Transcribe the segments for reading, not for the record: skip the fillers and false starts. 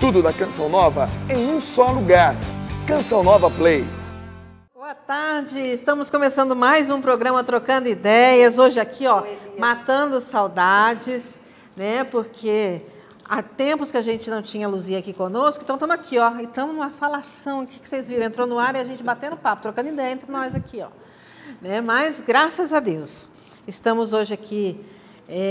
Tudo da Canção Nova em um só lugar. Canção Nova Play. Boa tarde, estamos começando mais um programa Trocando Ideias. Hoje aqui, ó, matando saudades, né? Porque há tempos que a gente não tinha a Luzia aqui conosco, então estamos aqui, ó, e estamos numa falação aqui que vocês viram. Entrou no ar e a gente batendo papo, trocando ideia entre nós aqui, ó. Né? Mas, graças a Deus, estamos hoje aqui,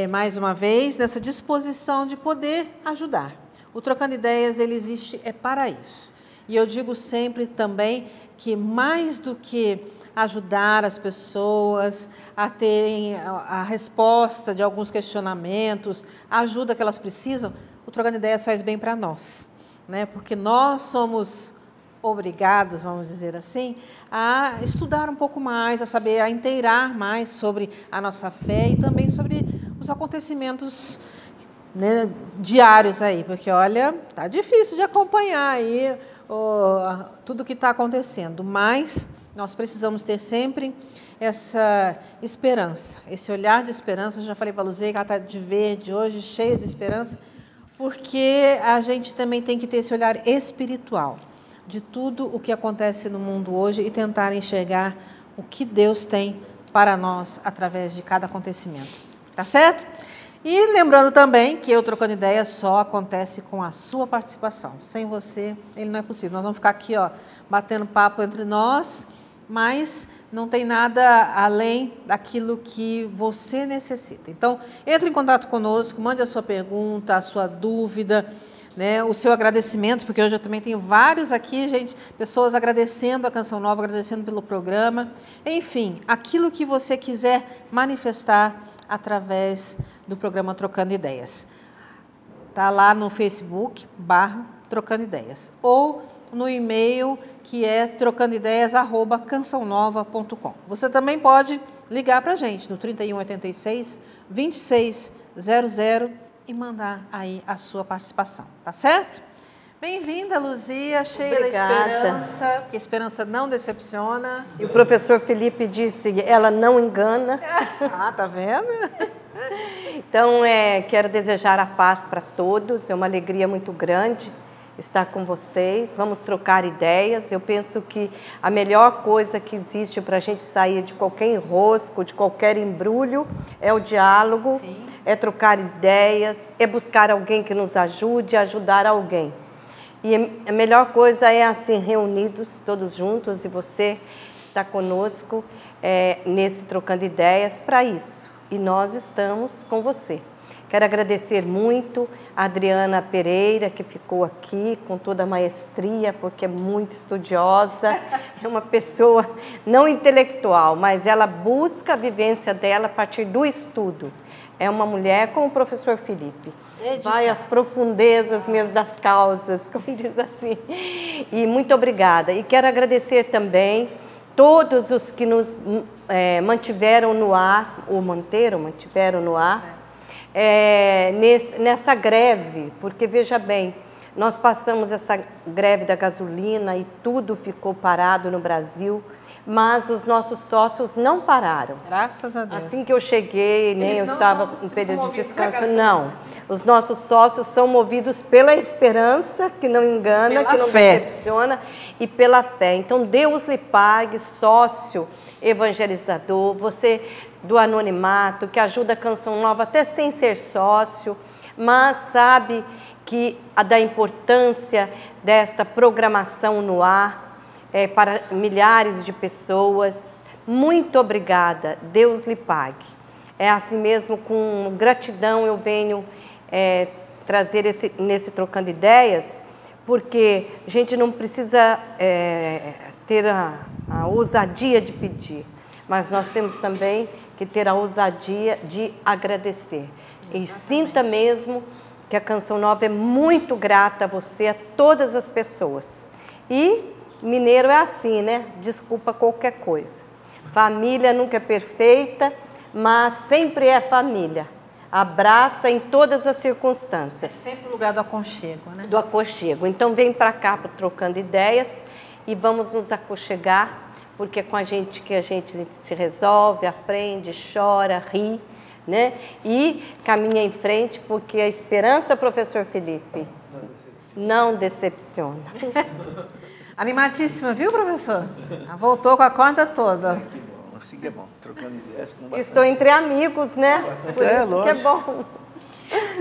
mais uma vez, nessa disposição de poder ajudar. O Trocando Ideias, ele existe para isso. E eu digo sempre também que mais do que ajudar as pessoas a terem a resposta de alguns questionamentos, a ajuda que elas precisam, o Trocando Ideias faz bem para nós, né? Porque nós somos obrigados, vamos dizer assim, a estudar um pouco mais, a saber, a inteirar mais sobre a nossa fé e também sobre os acontecimentos, né, diários aí, porque olha, tá difícil de acompanhar aí tudo que está acontecendo, mas nós precisamos ter sempre essa esperança, esse olhar de esperança. Eu já falei para a Luzia que ela está de verde hoje, cheia de esperança, porque a gente também tem que ter esse olhar espiritual de tudo o que acontece no mundo hoje e tentar enxergar o que Deus tem para nós através de cada acontecimento. Tá certo? E lembrando também que o Trocando Ideias só acontece com a sua participação. Sem você, ele não é possível. Nós vamos ficar aqui, ó, batendo papo entre nós, mas não tem nada além daquilo que você necessita. Então, entre em contato conosco, mande a sua pergunta, a sua dúvida, né, o seu agradecimento, porque hoje eu também tenho vários aqui, gente, pessoas agradecendo a Canção Nova, agradecendo pelo programa. Enfim, aquilo que você quiser manifestar através do programa Trocando Ideias. Está lá no Facebook, /Trocando Ideias. Ou no e-mail, que é trocandoideias@cançãonova.com. Você também pode ligar para a gente no 3186-2600 e mandar aí a sua participação. Tá certo? Bem-vinda, Luzia, cheia Obrigada. da esperança, porque a esperança não decepciona. E o professor Felipe disse, ela não engana. Ah, tá vendo? Então, quero desejar a paz para todos, é uma alegria muito grande estar com vocês, vamos trocar ideias. Eu penso que a melhor coisa que existe para a gente sair de qualquer enrosco, de qualquer embrulho, é o diálogo, sim, é trocar ideias, é buscar alguém que nos ajude a ajudar alguém. E a melhor coisa é assim, reunidos todos juntos, e você está conosco nesse Trocando Ideias para isso. E nós estamos com você. Quero agradecer muito a Adriana Pereira, que ficou aqui com toda a maestria, porque é muito estudiosa, é uma pessoa não intelectual, mas ela busca a vivência dela a partir do estudo. É uma mulher como o professor Felipe. Vai às profundezas mesmo das causas, como diz assim. E muito obrigada. E quero agradecer também todos os que nos mantiveram no ar, ou mantiveram no ar, nessa greve, porque veja bem, nós passamos essa greve da gasolina e tudo ficou parado no Brasil, mas os nossos sócios não pararam. Graças a Deus. Assim que eu cheguei, nem eu estava em período de descanso, não. Os nossos sócios são movidos pela esperança, que não engana, que não decepciona, e pela fé. Então, Deus lhe pague, sócio evangelizador, você do anonimato, que ajuda a Canção Nova até sem ser sócio, mas sabe que da importância desta programação no ar, para milhares de pessoas. Muito obrigada, Deus lhe pague. É assim mesmo, com gratidão eu venho trazer nesse Trocando Ideias, porque a gente não precisa ter a ousadia de pedir, mas nós temos também que ter a ousadia de agradecer. E sinta mesmo que a Canção Nova é muito grata a você, a todas as pessoas. E mineiro é assim, né? Desculpa qualquer coisa. Família nunca é perfeita, mas sempre é família. Abraça em todas as circunstâncias. É sempre o lugar do aconchego, né? Do aconchego. Então vem para cá para Trocando Ideias e vamos nos aconchegar, porque é com a gente que a gente se resolve, aprende, chora, ri, né? E caminha em frente, porque a esperança, professor Felipe, não decepciona. Animadíssima, viu, professor? Voltou com a conta toda. Que bom, assim que é bom, trocando ideias com bastante... Estou entre amigos, né? Por isso que é bom.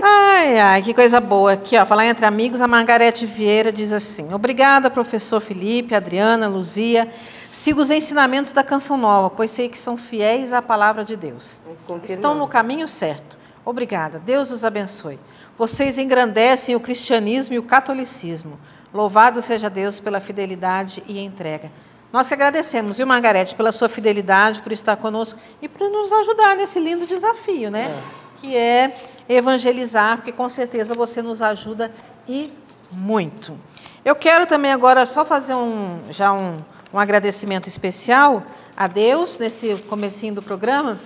Ai, ai, que coisa boa. Aqui, ó, falar entre amigos, a Margarete Vieira diz assim: obrigada, professor Felipe, Adriana, Luzia. Sigo os ensinamentos da Canção Nova, pois sei que são fiéis à palavra de Deus. Estão no caminho certo. Obrigada, Deus os abençoe. Vocês engrandecem o cristianismo e o catolicismo. Louvado seja Deus pela fidelidade e entrega. Nós que agradecemos, viu, Margarete, pela sua fidelidade, por estar conosco e por nos ajudar nesse lindo desafio, né? Que é evangelizar, porque com certeza você nos ajuda e muito. Eu quero também agora só fazer um agradecimento especial a Deus, nesse comecinho do programa,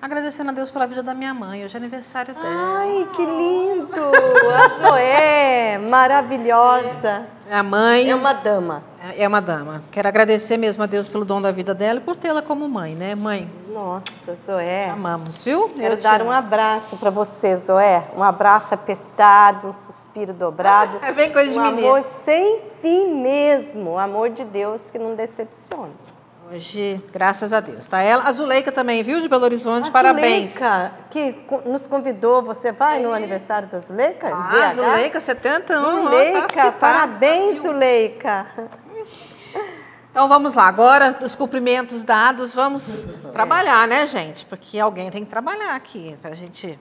agradecendo a Deus pela vida da minha mãe. Hoje é aniversário dela. Ai, que lindo! A Zoé, maravilhosa. Minha mãe... É uma dama. É uma dama. Quero agradecer mesmo a Deus pelo dom da vida dela e por tê-la como mãe, né, mãe? Nossa, Zoé. Te amamos, viu? Quero dar um abraço para você, Zoé. Um abraço apertado, um suspiro dobrado. É bem coisa de menino. Um amor sem fim mesmo. O amor de Deus que não decepciona. Hoje, graças a Deus. Tá ela, a Zuleika também, viu, de Belo Horizonte, parabéns. Zuleika, que nos convidou, você vai no aniversário da Zuleika? Ah, Zuleika, 71. Zuleika, parabéns, Zuleika. Então, vamos lá. Agora, os cumprimentos dados, vamos trabalhar, né, gente? Porque alguém tem que trabalhar aqui, para a gente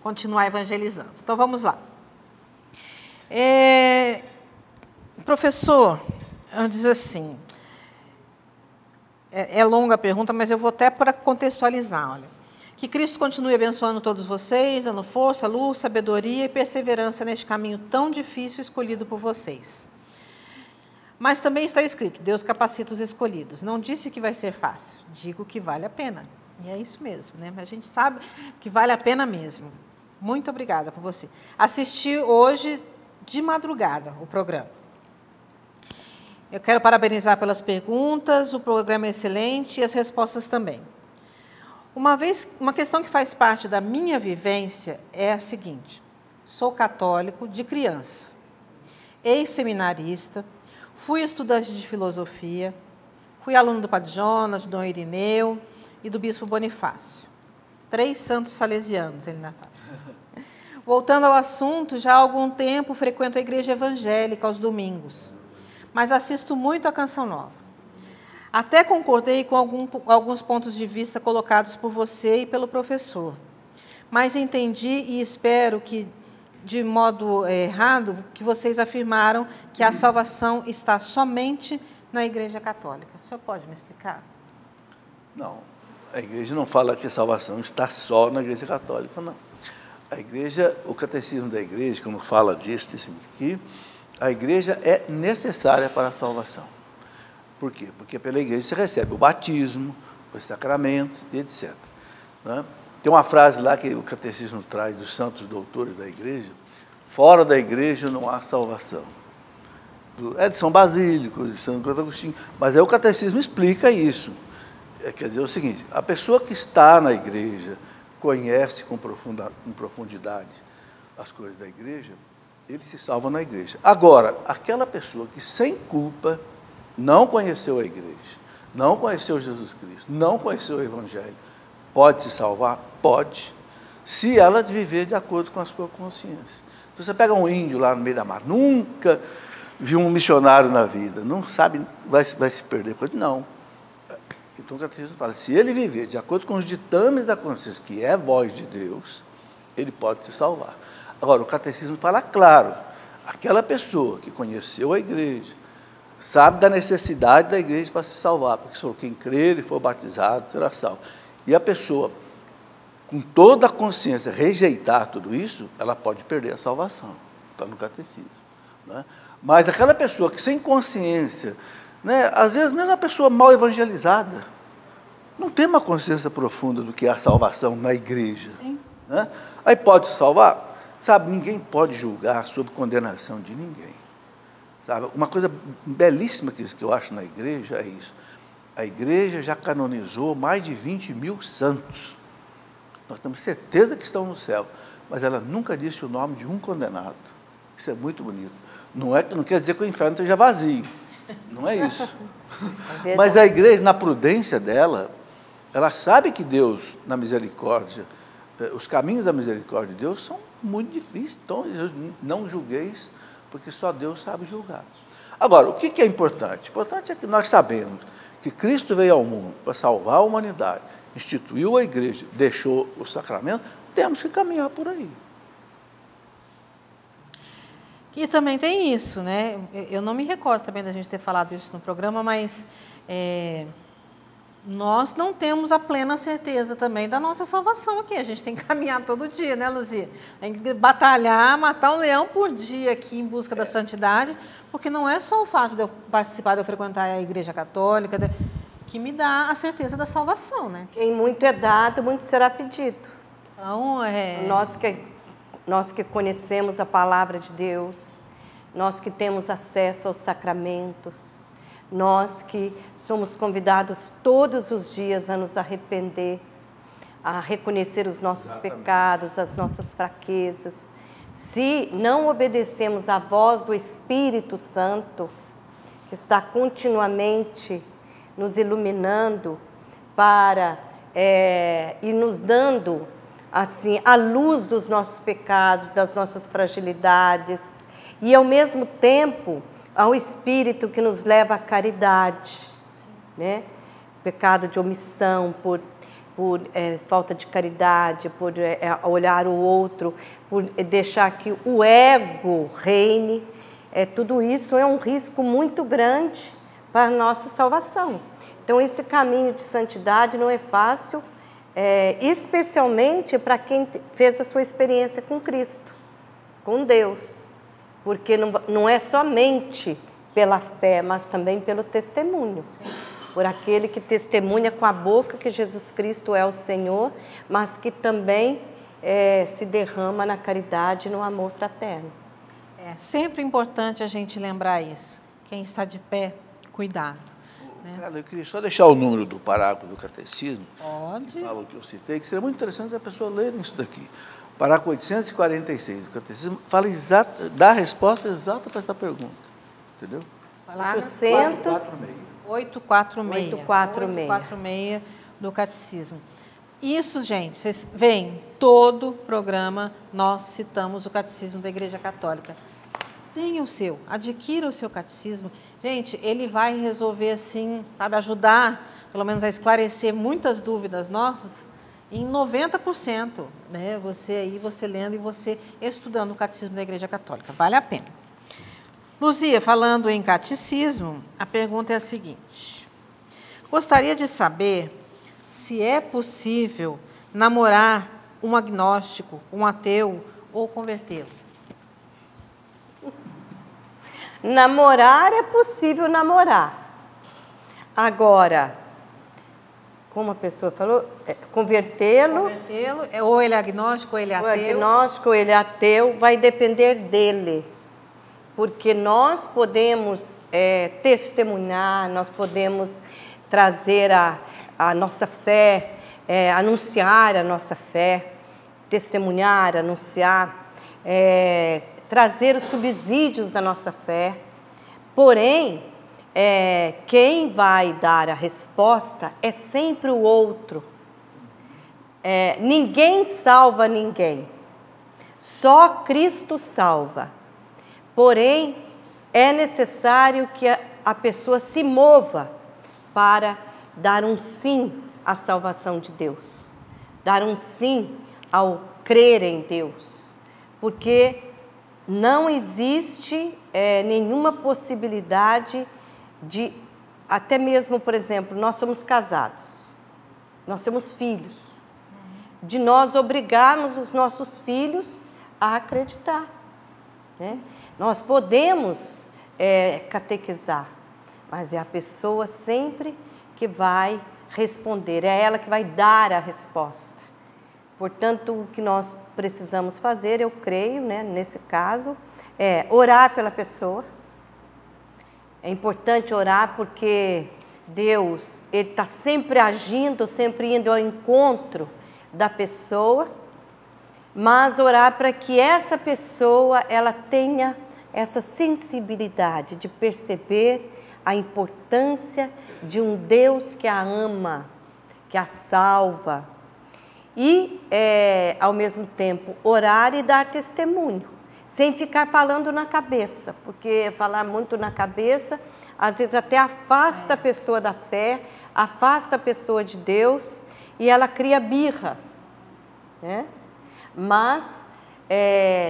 continuar evangelizando. Então, vamos lá. Professor, diz assim... É longa a pergunta, mas eu vou até para contextualizar. Olha. Que Cristo continue abençoando todos vocês, dando força, luz, sabedoria e perseverança neste caminho tão difícil escolhido por vocês. Mas também está escrito, Deus capacita os escolhidos. Não disse que vai ser fácil, digo que vale a pena. E é isso mesmo, né? A gente sabe que vale a pena mesmo. Muito obrigada por você. Assisti hoje de madrugada o programa. Eu quero parabenizar pelas perguntas, o programa é excelente e as respostas também. Uma questão que faz parte da minha vivência é a seguinte: sou católico de criança, ex-seminarista, fui estudante de filosofia, fui aluno do Padre Jonas, de Dom Irineu e do Bispo Bonifácio. 3 santos salesianos, ele na fala. Voltando ao assunto, já há algum tempo frequento a igreja evangélica aos domingos, mas assisto muito a Canção Nova. Até concordei com alguns pontos de vista colocados por você e pelo professor, mas entendi e espero que, de modo errado, que vocês afirmaram que a salvação está somente na Igreja Católica. O senhor pode me explicar? Não, a igreja não fala que a salvação está só na Igreja Católica, não. A igreja, o catecismo da igreja, quando fala disso, diz que a igreja é necessária para a salvação. Por quê? Porque pela igreja você recebe o batismo, os sacramentos, etc. Né? Tem uma frase lá que o catecismo traz dos santos doutores da igreja: fora da igreja não há salvação. É de São Basílico, de São Agostinho, mas aí o catecismo explica isso. Quer dizer o seguinte: a pessoa que está na igreja, conhece com profundidade as coisas da igreja, ele se salva na igreja. Agora, aquela pessoa que sem culpa não conheceu a igreja, não conheceu Jesus Cristo, não conheceu o Evangelho, pode se salvar? Pode, se ela viver de acordo com a sua consciência. Se você pega um índio lá no meio da mata, nunca viu um missionário na vida, não sabe, vai se perder, não. Então o catecismo fala, se ele viver de acordo com os ditames da consciência, que é a voz de Deus, ele pode se salvar. Agora, o catecismo fala claro, aquela pessoa que conheceu a igreja, sabe da necessidade da igreja para se salvar, porque quem crer e for batizado será salvo. E a pessoa, com toda a consciência, rejeitar tudo isso, ela pode perder a salvação. Está no catecismo. Né? Mas aquela pessoa que sem consciência, né, às vezes mesmo uma pessoa mal evangelizada, não tem uma consciência profunda do que é a salvação na igreja. Né? Aí pode se salvar? Sabe, ninguém pode julgar sob condenação de ninguém. Sabe, uma coisa belíssima que eu acho na igreja é isso. A igreja já canonizou mais de 20.000 santos. Nós temos certeza que estão no céu, mas ela nunca disse o nome de um condenado. Isso é muito bonito. Não quer dizer que o inferno esteja vazio. Não é isso. Mas a igreja, na prudência dela, ela sabe que Deus, na misericórdia, os caminhos da misericórdia de Deus são muito difíceis. Então, não julgueis, porque só Deus sabe julgar. Agora, o que é importante? O importante é que nós sabemos que Cristo veio ao mundo para salvar a humanidade, instituiu a igreja, deixou o sacramento, temos que caminhar por aí. E também tem isso, né? Eu não me recordo também da gente ter falado isso no programa, mas nós não temos a plena certeza também da nossa salvação aqui. A gente tem que caminhar todo dia, né, Luzia? Tem que batalhar, matar um leão por dia aqui em busca da santidade, porque não é só o fato de eu participar, de eu frequentar a igreja católica, que me dá a certeza da salvação, né? Quem muito é dado, muito será pedido. Então, Nós que conhecemos a palavra de Deus, nós que temos acesso aos sacramentos, nós que somos convidados todos os dias a nos arrepender, a reconhecer os nossos pecados, as nossas fraquezas. Se não obedecemos à voz do Espírito Santo, que está continuamente nos iluminando e nos dando assim, a luz dos nossos pecados, das nossas fragilidades, e ao mesmo tempo ao Espírito que nos leva à caridade, né? Pecado de omissão, por falta de caridade, por olhar o outro, por deixar que o ego reine, tudo isso é um risco muito grande para a nossa salvação. Então, esse caminho de santidade não é fácil, especialmente para quem fez a sua experiência com Cristo, com Deus, porque não é somente pela fé, mas também pelo testemunho. Sim. Por aquele que testemunha com a boca que Jesus Cristo é o Senhor, mas que também se derrama na caridade e no amor fraterno. É sempre importante a gente lembrar isso. Quem está de pé, cuidado. Eu queria só deixar o número do parágrafo do catecismo. Pode. Que fala o que eu citei, que seria muito interessante a pessoa ler isso daqui. Parágrafo 846 do catecismo fala dá a resposta exata para essa pergunta. Entendeu? 846 do catecismo. Isso, gente, vocês veem, todo programa nós citamos o catecismo da Igreja Católica. Tenha o seu, adquira o seu catecismo. Gente, ele vai resolver, assim, sabe, ajudar, pelo menos a esclarecer muitas dúvidas nossas, em 90%, né? Você lendo e você estudando o catecismo da Igreja Católica. Vale a pena. Luzia, falando em catecismo, a pergunta é a seguinte. Gostaria de saber se é possível namorar um agnóstico, um ateu ou convertê-lo. Namorar é possível namorar. Agora, como a pessoa falou, convertê-lo... Convertê-lo, ou ele é agnóstico, ou ele é ateu. Ou agnóstico, ou ele é ateu, vai depender dele. Porque nós podemos testemunhar, nós podemos trazer a nossa fé, anunciar a nossa fé, testemunhar, anunciar, trazer os subsídios da nossa fé. Porém, quem vai dar a resposta é sempre o outro. Ninguém salva ninguém. Só Cristo salva. Porém, é necessário que a pessoa se mova para dar um sim à salvação de Deus. Dar um sim ao crer em Deus. Porque não existe nenhuma possibilidade de, até mesmo, por exemplo, nós somos casados, nós temos filhos, de nós obrigarmos os nossos filhos a acreditar, né? Nós podemos catequizar, mas é a pessoa sempre que vai responder, é ela que vai dar a resposta. Portanto, o que nós precisamos fazer, eu creio, né, nesse caso, é orar pela pessoa. É importante orar porque Deus está sempre agindo, sempre indo ao encontro da pessoa, mas orar para que essa pessoa ela tenha essa sensibilidade de perceber a importância de um Deus que a ama, que a salva, e, ao mesmo tempo, orar e dar testemunho, sem ficar falando na cabeça, porque falar muito na cabeça, às vezes até afasta a pessoa da fé, afasta a pessoa de Deus, e ela cria birra, né? Mas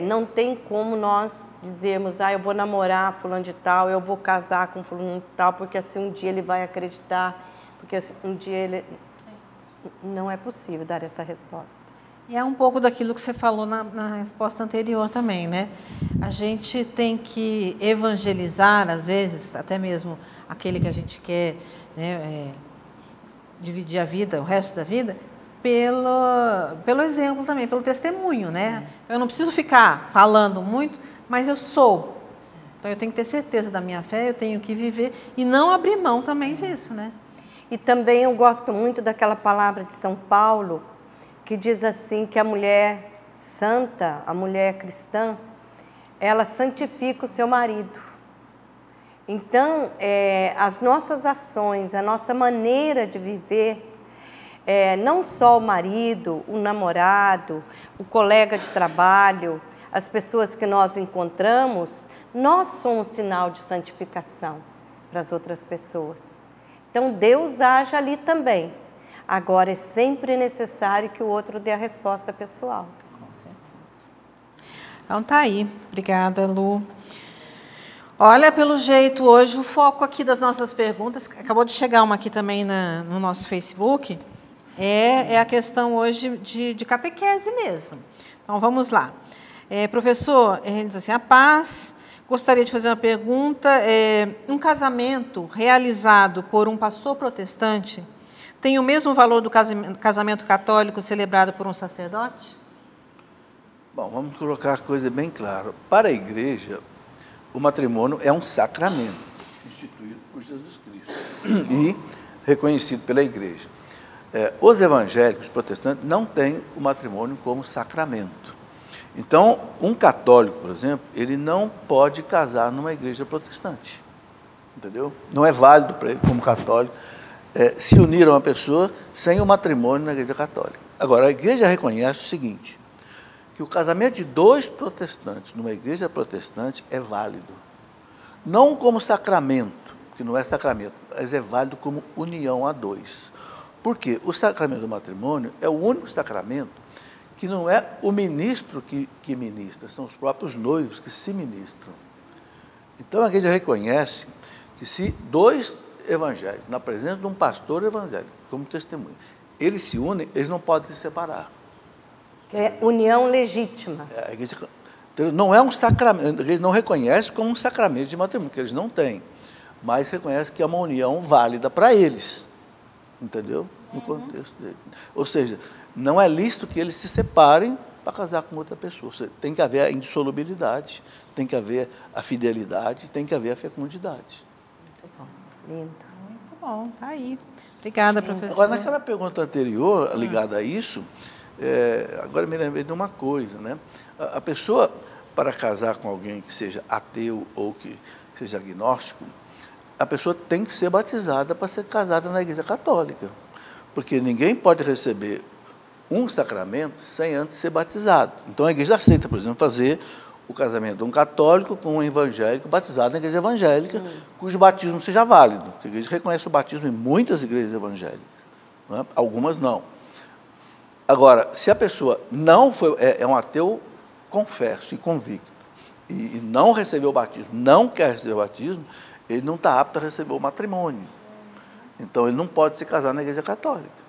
não tem como nós dizermos, eu vou namorar fulano de tal, eu vou casar com fulano de tal, porque assim um dia ele vai acreditar, porque um dia ele... Não é possível dar essa resposta. E é um pouco daquilo que você falou na resposta anterior também, né? A gente tem que evangelizar, às vezes, até mesmo aquele que a gente quer, dividir a vida, o resto da vida, pelo exemplo também, pelo testemunho, né? Eu não preciso ficar falando muito, mas eu sou. Então, eu tenho que ter certeza da minha fé, eu tenho que viver e não abrir mão também disso, né? E também eu gosto muito daquela palavra de São Paulo, que diz assim, que a mulher santa, a mulher cristã, ela santifica o seu marido. Então, as nossas ações, a nossa maneira de viver, não só o marido, o namorado, o colega de trabalho, as pessoas que nós encontramos, nós somos sinal de santificação para as outras pessoas. Então, Deus age ali também. Agora, é sempre necessário que o outro dê a resposta pessoal. Com certeza. Então, tá aí. Obrigada, Lu. Olha, pelo jeito, hoje, o foco aqui das nossas perguntas, acabou de chegar uma aqui também no nosso Facebook, é a questão hoje de catequese mesmo. Então, vamos lá. Professor, ele diz assim, a paz... Gostaria de fazer uma pergunta. Um casamento realizado por um pastor protestante tem o mesmo valor do casamento católico celebrado por um sacerdote? Bom, vamos colocar a coisa bem clara. Para a igreja, o matrimônio é um sacramento instituído por Jesus Cristo e reconhecido pela igreja. Os evangélicos protestantes não têm o matrimônio como sacramento. Então, um católico, por exemplo, ele não pode casar numa igreja protestante, entendeu? Não é válido para ele, como católico, se unir a uma pessoa sem o matrimônio na igreja católica. Agora, a igreja reconhece o seguinte, que o casamento de dois protestantes numa igreja protestante é válido. Não como sacramento, que não é sacramento, mas é válido como união a dois. Por quê? O sacramento do matrimônio é o único sacramento que não é o ministro que ministra, são os próprios noivos que se ministram. Então, a igreja reconhece que se dois evangélicos, na presença de um pastor evangélico, como testemunho, eles se unem, eles não podem se separar. É união legítima. A igreja não é um sacramento, a igreja não reconhece como um sacramento de matrimônio, que eles não têm, mas reconhece que é uma união válida para eles, entendeu? No contexto dele. Ou seja, não é lícito que eles se separem para casar com outra pessoa. Tem que haver a indissolubilidade, tem que haver a fidelidade, tem que haver a fecundidade. Muito bom, lindo. Muito bom, tá aí. Obrigada, professor. Agora, naquela pergunta anterior, ligada a isso, agora me lembrei de uma coisa, né? A pessoa, para casar com alguém que seja ateu ou que seja agnóstico, a pessoa tem que ser batizada para ser casada na igreja católica. Porque ninguém pode receber um sacramento sem antes ser batizado. Então, a igreja aceita, por exemplo, fazer o casamento de um católico com um evangélico batizado na igreja evangélica, cujo batismo seja válido. A igreja reconhece o batismo em muitas igrejas evangélicas, né? Algumas não. Agora, se a pessoa não foi, é um ateu confesso e convicto, e não recebeu o batismo, não quer receber o batismo, ele não está apto a receber o matrimônio. Então, ele não pode se casar na igreja católica.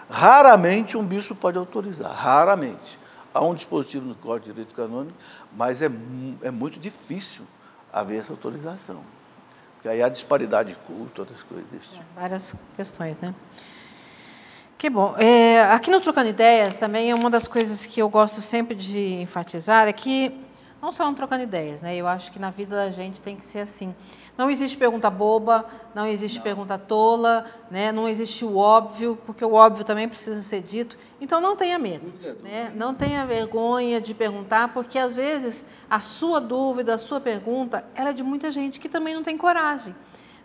Raramente um bispo pode autorizar, raramente. Há um dispositivo no Código de Direito Canônico, mas é muito difícil haver essa autorização. Porque aí há disparidade de culto, outras coisas desse tipo. Várias questões, né? Que bom. Aqui no Trocando Ideias, também, uma das coisas que eu gosto sempre de enfatizar é que não só no Trocando Ideias, né? Eu acho que na vida da gente tem que ser assim. Não existe pergunta boba, não existe pergunta tola, né? Não existe o óbvio, porque o óbvio também precisa ser dito. Então, não tenha medo, né? Não tenha vergonha de perguntar, porque, às vezes, a sua dúvida, a sua pergunta, ela é de muita gente que também não tem coragem,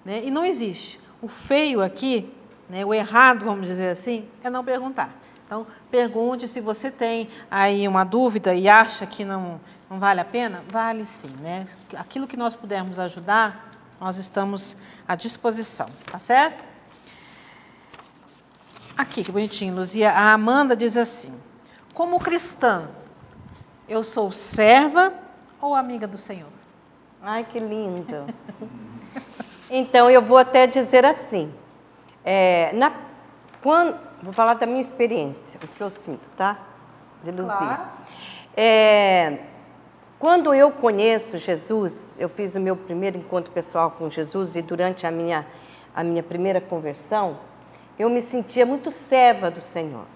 né? E não existe. O feio aqui, né, o errado, vamos dizer assim, é não perguntar. Então, pergunte. Se você tem aí uma dúvida e acha que não vale a pena, vale sim, né? Aquilo que nós pudermos ajudar, nós estamos à disposição, tá certo? Aqui, que bonitinho, Luzia. A Amanda diz assim: como cristã, eu sou serva ou amiga do Senhor? Ai, que lindo. Então, eu vou até dizer assim, vou falar da minha experiência, o que eu sinto, tá? De Luzia. Claro. Quando eu conheço Jesus, eu fiz o meu primeiro encontro pessoal com Jesus e durante a minha primeira conversão, eu me sentia muito serva do Senhor,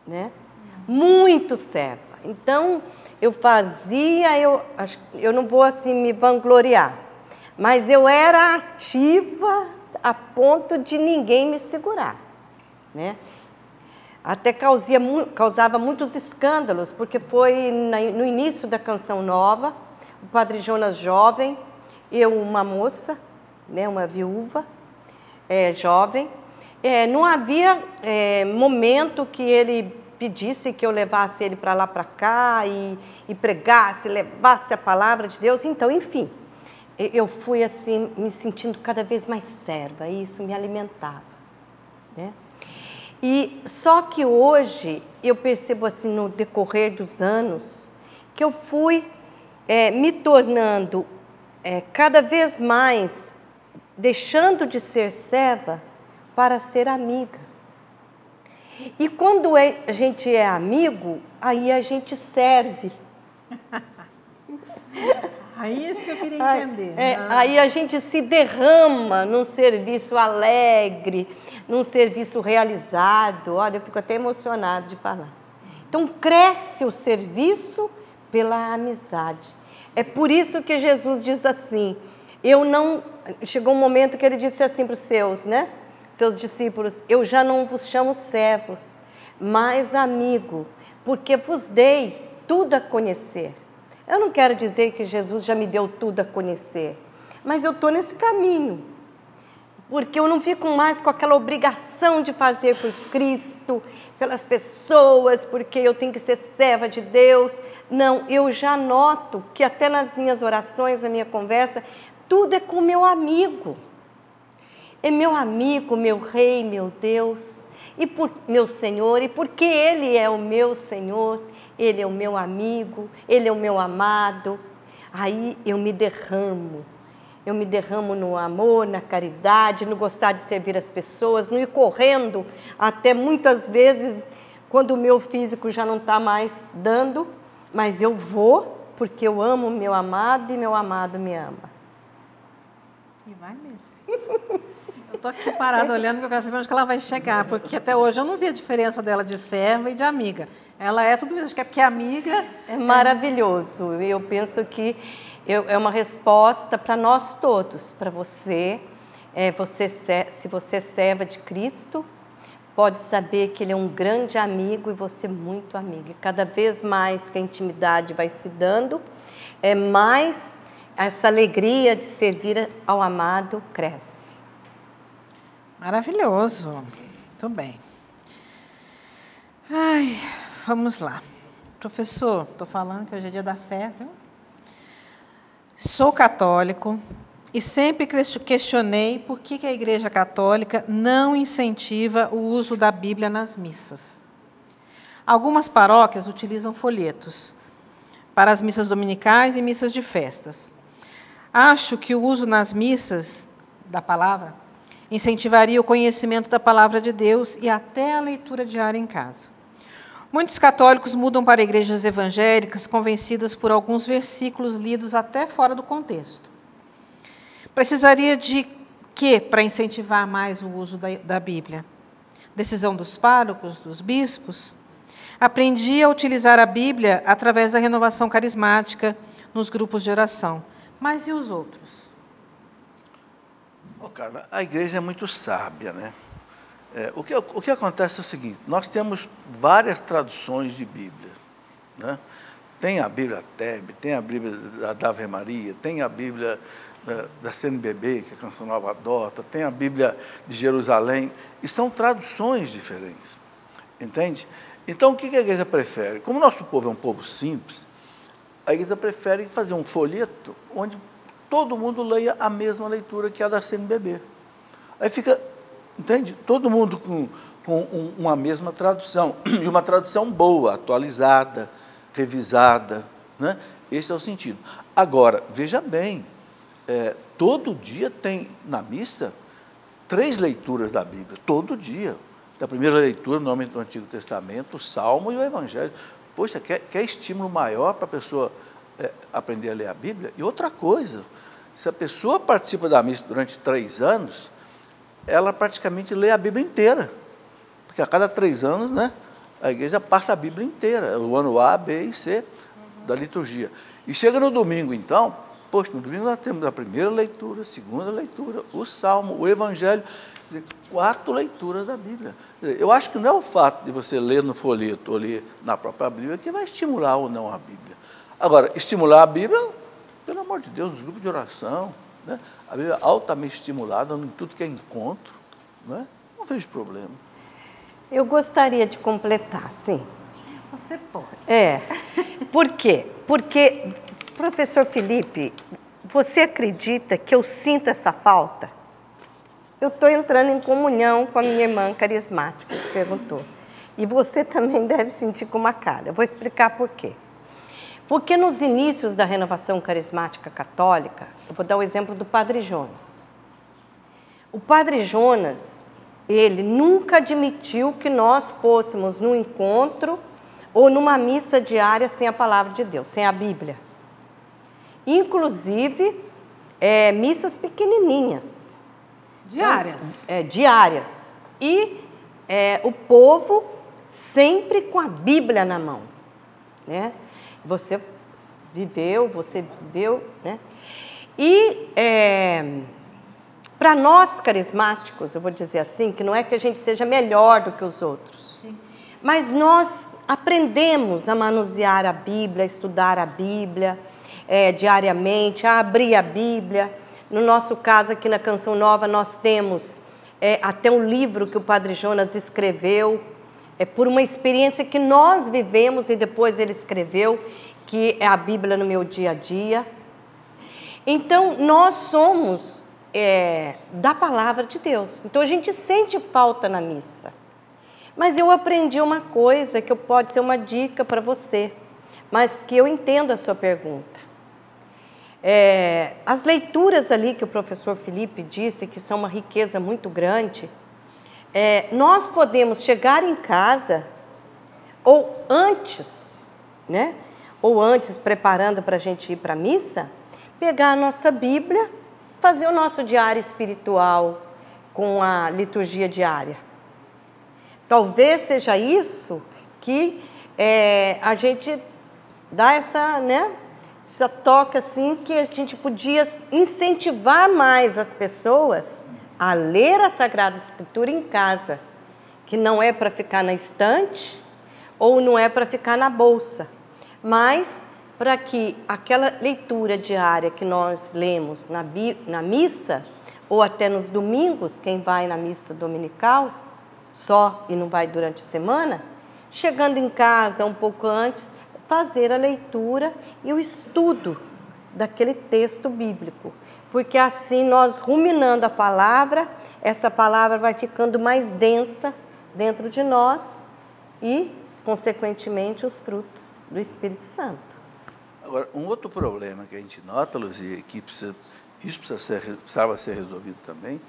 né? Muito serva. Então, eu fazia, eu não vou assim me vangloriar, mas eu era ativa a ponto de ninguém me segurar, né? Até causava muitos escândalos, porque foi no início da Canção Nova, o Padre Jonas jovem, eu uma moça, né, uma viúva jovem, não havia momento que ele pedisse que eu levasse ele para lá, para cá, e pregasse, levasse a palavra de Deus. Então, enfim, eu fui assim, me sentindo cada vez mais serva, e isso me alimentava, né? E só que hoje eu percebo assim no decorrer dos anos que eu fui me tornando cada vez mais deixando de ser serva para ser amiga. E quando a gente é amigo, aí a gente serve. Aí isso que eu queria entender. Aí a gente se derrama num serviço alegre, num serviço realizado. Olha, eu fico até emocionada de falar. Então, cresce o serviço pela amizade. É por isso que Jesus diz assim, chegou um momento que ele disse assim para os seus discípulos, eu já não vos chamo servos, mas amigo, porque vos dei tudo a conhecer. Eu não quero dizer que Jesus já me deu tudo a conhecer, mas eu estou nesse caminho, porque eu não fico mais com aquela obrigação de fazer por Cristo, pelas pessoas, porque eu tenho que ser serva de Deus. Não, eu já noto que até nas minhas orações, na minha conversa, tudo é com meu amigo. É meu amigo, meu rei, meu Deus, e por meu Senhor, e porque Ele é o meu Senhor, Ele é o meu amigo, Ele é o meu amado. Aí eu me derramo no amor, na caridade, no gostar de servir as pessoas, no ir correndo, até muitas vezes, quando o meu físico já não está mais dando, mas eu vou, porque eu amo o meu amado e meu amado me ama. E vai mesmo. Eu estou aqui parada olhando, porque eu quero saber onde que ela vai chegar, porque até hoje eu não vi a diferença dela de serva e de amiga. Ela é tudo isso, acho que é porque é amiga. É maravilhoso. Eu penso que é uma resposta para nós todos, para você. Se você é serva de Cristo, pode saber que Ele é um grande amigo e você muito amiga. E cada vez mais que a intimidade vai se dando, mais essa alegria de servir ao amado cresce. Maravilhoso. Muito bem. Ai, vamos lá. Professor, estou falando que hoje é dia da fé, viu? Sou católico e sempre questionei por que a Igreja Católica não incentiva o uso da Bíblia nas missas. Algumas paróquias utilizam folhetos para as missas dominicais e missas de festas. Acho que o uso nas missas da palavra incentivaria o conhecimento da palavra de Deus e até a leitura diária em casa. Muitos católicos mudam para igrejas evangélicas convencidas por alguns versículos lidos até fora do contexto. Precisaria de quê para incentivar mais o uso da Bíblia? Decisão dos párocos, dos bispos? Aprendi a utilizar a Bíblia através da renovação carismática nos grupos de oração. Mas e os outros? Carla, a igreja é muito sábia, né? O que acontece é o seguinte, nós temos várias traduções de Bíblia, né? Tem a Bíblia TEB, tem a Bíblia da Ave Maria, tem a Bíblia da CNBB, que é a Canção Nova Adota, tem a Bíblia de Jerusalém, e são traduções diferentes, entende? Então, o que a igreja prefere? Como o nosso povo é um povo simples, a igreja prefere fazer um folheto onde todo mundo leia a mesma leitura que a da CNBB. Aí fica, entende? Todo mundo com uma mesma tradução, e uma tradução boa, atualizada, revisada, né? Esse é o sentido. Agora, veja bem, todo dia tem na missa 3 leituras da Bíblia, todo dia. Da primeira leitura, normalmente do Antigo Testamento, o Salmo e o Evangelho. Poxa, quer estímulo maior para a pessoa aprender a ler a Bíblia? E outra coisa, se a pessoa participa da missa durante 3 anos, ela praticamente lê a Bíblia inteira. Porque a cada 3 anos, né, a igreja passa a Bíblia inteira, o ano A, B e C da liturgia. E chega no domingo, então, poxa, no domingo nós temos a primeira leitura, a segunda leitura, o Salmo, o Evangelho, 4 leituras da Bíblia. Eu acho que não é o fato de você ler no folheto ou ler na própria Bíblia que vai estimular ou não a Bíblia. Agora, estimular a Bíblia, pelo amor de Deus, nos grupos de oração, né? A Bíblia é altamente estimulada em tudo que é encontro, né? Não vejo problema. Eu gostaria de completar, sim. Você pode. Por quê? Porque, professor Felipe, você acredita que eu sinto essa falta? Eu estou entrando em comunhão com a minha irmã carismática, que perguntou. E você também deve sentir com uma cara. Eu vou explicar por quê. Porque nos inícios da renovação carismática católica, eu vou dar o exemplo do Padre Jonas. O Padre Jonas, ele nunca admitiu que nós fôssemos num encontro ou numa missa diária sem a palavra de Deus, sem a Bíblia. Inclusive, missas pequenininhas. Diárias. Diárias. E o povo sempre com a Bíblia na mão, né? Você viveu, né? E para nós carismáticos, eu vou dizer assim, que não é que a gente seja melhor do que os outros, sim, mas nós aprendemos a manusear a Bíblia, a estudar a Bíblia diariamente, a abrir a Bíblia. No nosso caso, aqui na Canção Nova, nós temos até um livro que o Padre Jonas escreveu, por uma experiência que nós vivemos e depois ele escreveu, que é a Bíblia no meu dia a dia. Então, nós somos da palavra de Deus. Então, a gente sente falta na missa. Mas eu aprendi uma coisa que pode ser uma dica para você, mas que eu entendo a sua pergunta. As leituras ali que o professor Felipe disse, que são uma riqueza muito grande, nós podemos chegar em casa, ou antes, né? Ou antes, preparando para a gente ir para a missa, pegar a nossa Bíblia, fazer o nosso diário espiritual com a liturgia diária. Talvez seja isso que a gente dá essa, né? Essa toca assim, que a gente podia incentivar mais as pessoas a ler a Sagrada Escritura em casa, que não é para ficar na estante ou não é para ficar na bolsa, mas para que aquela leitura diária que nós lemos na missa, ou até nos domingos, quem vai na missa dominical só e não vai durante a semana, chegando em casa um pouco antes, fazer a leitura e o estudo daquele texto bíblico, porque assim nós ruminando a palavra, essa palavra vai ficando mais densa dentro de nós e, consequentemente, os frutos do Espírito Santo. Agora, um outro problema que a gente nota, Luzia, que precisava ser resolvido também,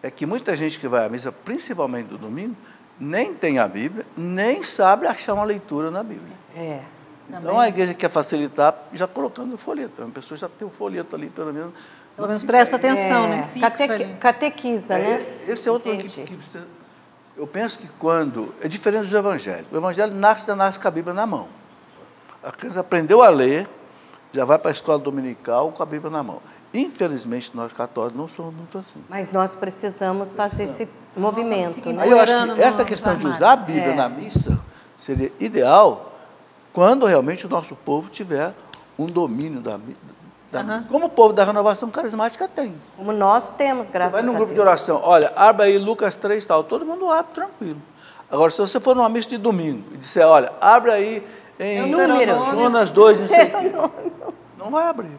é que muita gente que vai à missa, principalmente do domingo, nem tem a Bíblia, nem sabe achar uma leitura na Bíblia. Então, a igreja quer facilitar, já colocando no folheto. A pessoa já tem o folheto ali, pelo menos. Pelo menos presta atenção, né? Fixa ali. Catequiza, né? Esse é outro que precisa Eu penso que quando... É diferente dos evangelhos. O evangelho nasce com a Bíblia na mão. A criança aprendeu a ler, já vai para a escola dominical com a Bíblia na mão. Infelizmente, nós católicos não somos muito assim. Mas nós precisamos fazer esse movimento. Aí eu acho que essa questão de usar a Bíblia na missa seria ideal quando realmente o nosso povo tiver um domínio da como o povo da renovação carismática tem. Como nós temos, graças a Deus. Você vai num grupo de oração, olha, abre aí Lucas 3 tal, todo mundo abre tranquilo. Agora, se você for numa missa de domingo e disser, olha, abre aí em Jonas 2, não sei o quê, não vai abrir.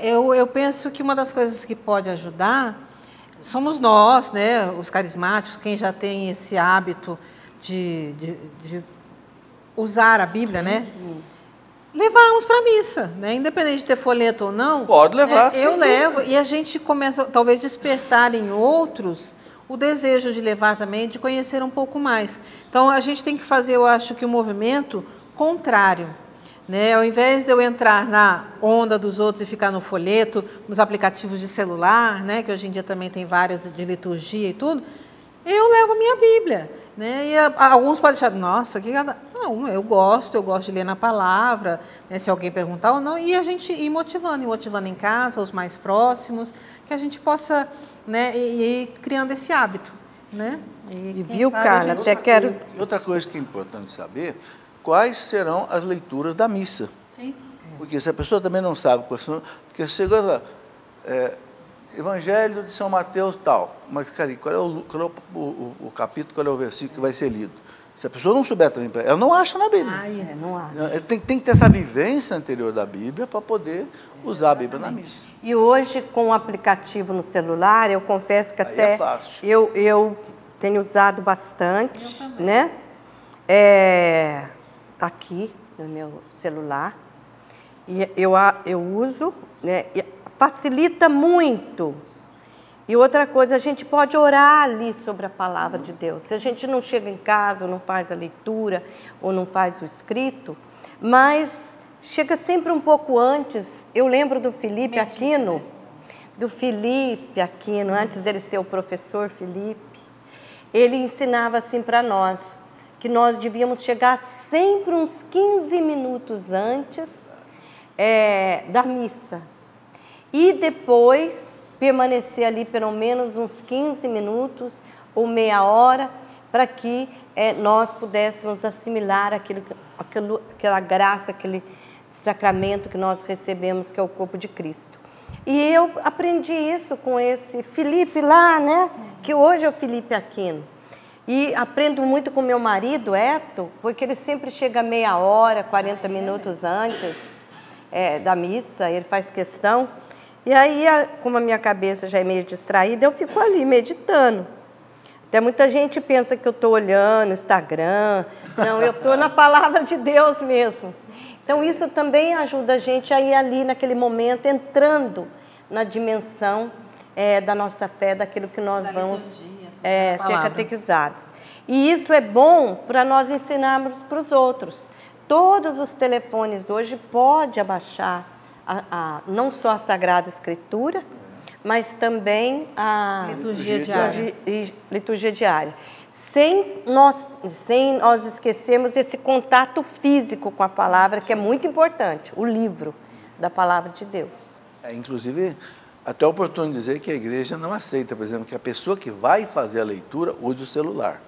Eu penso que uma das coisas que pode ajudar somos nós, né, os carismáticos, quem já tem esse hábito de usar a Bíblia, né? Levarmos para a missa, né? Independente de ter folheto ou não. Pode levar. Eu levo e a gente começa, talvez, despertar em outros o desejo de levar também, de conhecer um pouco mais. Então, a gente tem que fazer, eu acho que o movimento contrário. Né? Ao invés de eu entrar na onda dos outros e ficar no folheto, nos aplicativos de celular, né? Que hoje em dia também tem vários de liturgia e tudo, eu levo a minha Bíblia. Né? E alguns podem achar, nossa, que... Não, eu gosto de ler na palavra, né, se alguém perguntar ou não, e a gente ir motivando em casa, os mais próximos, que a gente possa, né, ir criando esse hábito. Né? E viu, Carla, até quero... Outra coisa que é importante saber, quais serão as leituras da missa. Sim. Porque se a pessoa também não sabe quais são... Porque chega lá, Evangelho de São Mateus tal, mas, cara, qual é o capítulo, qual é o versículo que vai ser lido? Se a pessoa não souber também, ela não acha na Bíblia. Não acha. Tem que ter essa vivência anterior da Bíblia para poder usar a Bíblia na missa. E hoje, com o aplicativo no celular, eu confesso que até eu tenho usado bastante, né? Tá aqui no meu celular. E eu uso, né? E facilita muito. E outra coisa, a gente pode orar ali sobre a palavra de Deus. Se a gente não chega em casa, ou não faz a leitura, ou não faz o escrito, mas chega sempre um pouco antes. Eu lembro do Felipe Aquino, antes dele ser o professor Felipe, ele ensinava assim para nós, que nós devíamos chegar sempre uns 15 minutos antes da missa. E depois permanecer ali pelo menos uns 15 minutos ou meia hora, para que nós pudéssemos assimilar aquela graça, aquele sacramento que nós recebemos, que é o corpo de Cristo. E eu aprendi isso com esse Felipe lá, né? Que hoje é o Felipe Aquino. E aprendo muito com meu marido, Eto, porque ele sempre chega meia hora, 40 minutos antes da missa, ele faz questão. E aí, como a minha cabeça já é meio distraída, eu fico ali meditando. Até muita gente pensa que eu estou olhando Instagram. Não, eu estou na palavra de Deus mesmo. Então, isso também ajuda a gente a ir ali naquele momento, entrando na dimensão da nossa fé, daquilo que nós vamos ser catequizados. E isso é bom para nós ensinarmos para os outros. Todos os telefones hoje podem abaixar não só a Sagrada Escritura, mas também a liturgia diária. Sem nós esquecermos esse contato físico com a palavra, que é muito importante, o livro da palavra de Deus. Inclusive, até é oportuno dizer que a igreja não aceita, por exemplo, que a pessoa que vai fazer a leitura use o celular.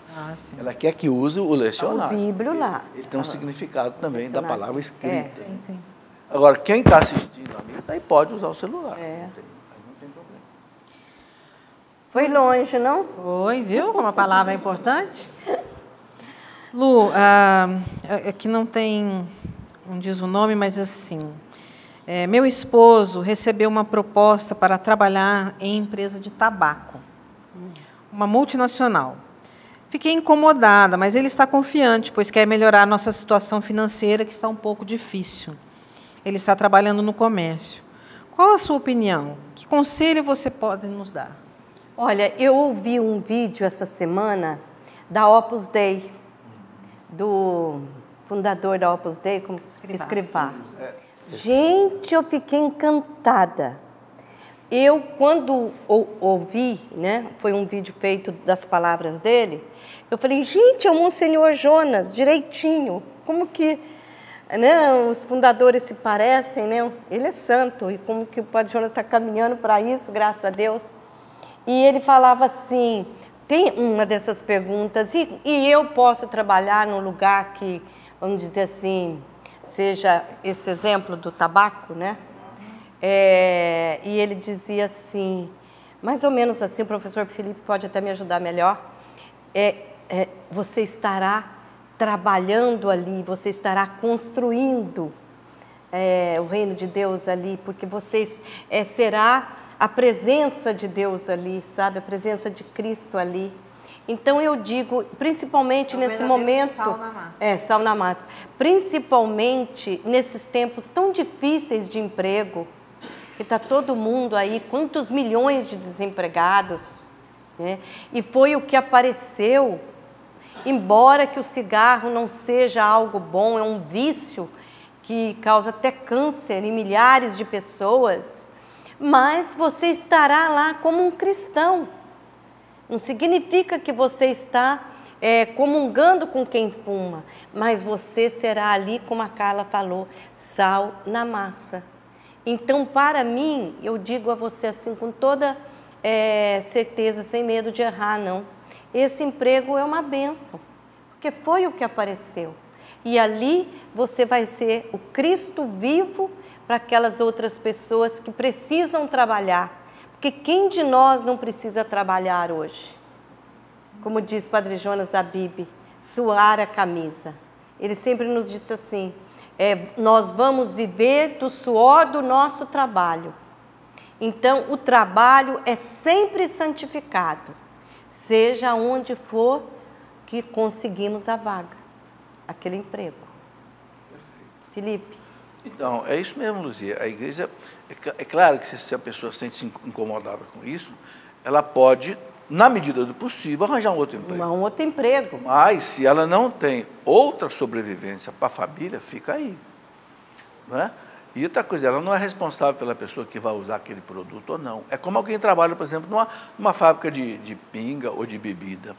Ela quer que use o lecionário. O Bíblia lá. Ele tem um significado também da palavra escrita. Sim. Agora, quem está assistindo a missa, aí pode usar o celular. É. Não tem problema. Foi longe, não? Foi, viu? Como a palavra é importante. Lu, aqui não diz o nome, mas assim, meu esposo recebeu uma proposta para trabalhar em empresa de tabaco, uma multinacional. Fiquei incomodada, mas ele está confiante, pois quer melhorar a nossa situação financeira, que está um pouco difícil. Ele está trabalhando no comércio. Qual a sua opinião? Que conselho você pode nos dar? Olha, eu ouvi um vídeo essa semana da Opus Dei, do fundador da Opus Dei, como Escrivá. Gente, eu fiquei encantada, eu, quando ouvi, né, foi um vídeo feito das palavras dele, eu falei, gente, é o Monsenhor Jonas, direitinho, como que, né, os fundadores se parecem, né? Ele é santo, e como que o Padre Jonas está caminhando para isso, graças a Deus. E ele falava assim, tem uma dessas perguntas, e eu posso trabalhar num lugar que, vamos dizer assim, seja esse exemplo do tabaco, né? E ele dizia assim, mais ou menos assim, o professor Felipe pode até me ajudar melhor, você estará trabalhando ali, você estará construindo o reino de Deus ali, porque será a presença de Deus ali, sabe? A presença de Cristo ali. Então eu digo, principalmente nesse momento, sal na massa, principalmente nesses tempos tão difíceis de emprego, que está todo mundo aí, quantos milhões de desempregados, né? E foi o que apareceu, embora que o cigarro não seja algo bom, é um vício que causa até câncer em milhares de pessoas, mas você estará lá como um cristão. Não significa que você está comungando com quem fuma, mas você será ali, como a Carla falou, sal na massa. Então, para mim, eu digo a você assim, com toda certeza, sem medo de errar, não. Esse emprego é uma bênção, porque foi o que apareceu. E ali você vai ser o Cristo vivo para aquelas outras pessoas que precisam trabalhar. Porque quem de nós não precisa trabalhar hoje? Como diz Padre Jonas Abib, suar a camisa. Ele sempre nos disse assim, nós vamos viver do suor do nosso trabalho. Então, o trabalho é sempre santificado, seja onde for que conseguimos a vaga, aquele emprego. Perfeito. Felipe? Então, é isso mesmo, Luzia. A igreja, é claro que se a pessoa sente-se incomodada com isso, ela pode, na medida do possível, arranjar um outro emprego. Um outro emprego. Mas, se ela não tem outra sobrevivência para a família, fica aí. Não é? E outra coisa, ela não é responsável pela pessoa que vai usar aquele produto ou não. É como alguém trabalha, por exemplo, numa fábrica de pinga ou de bebida.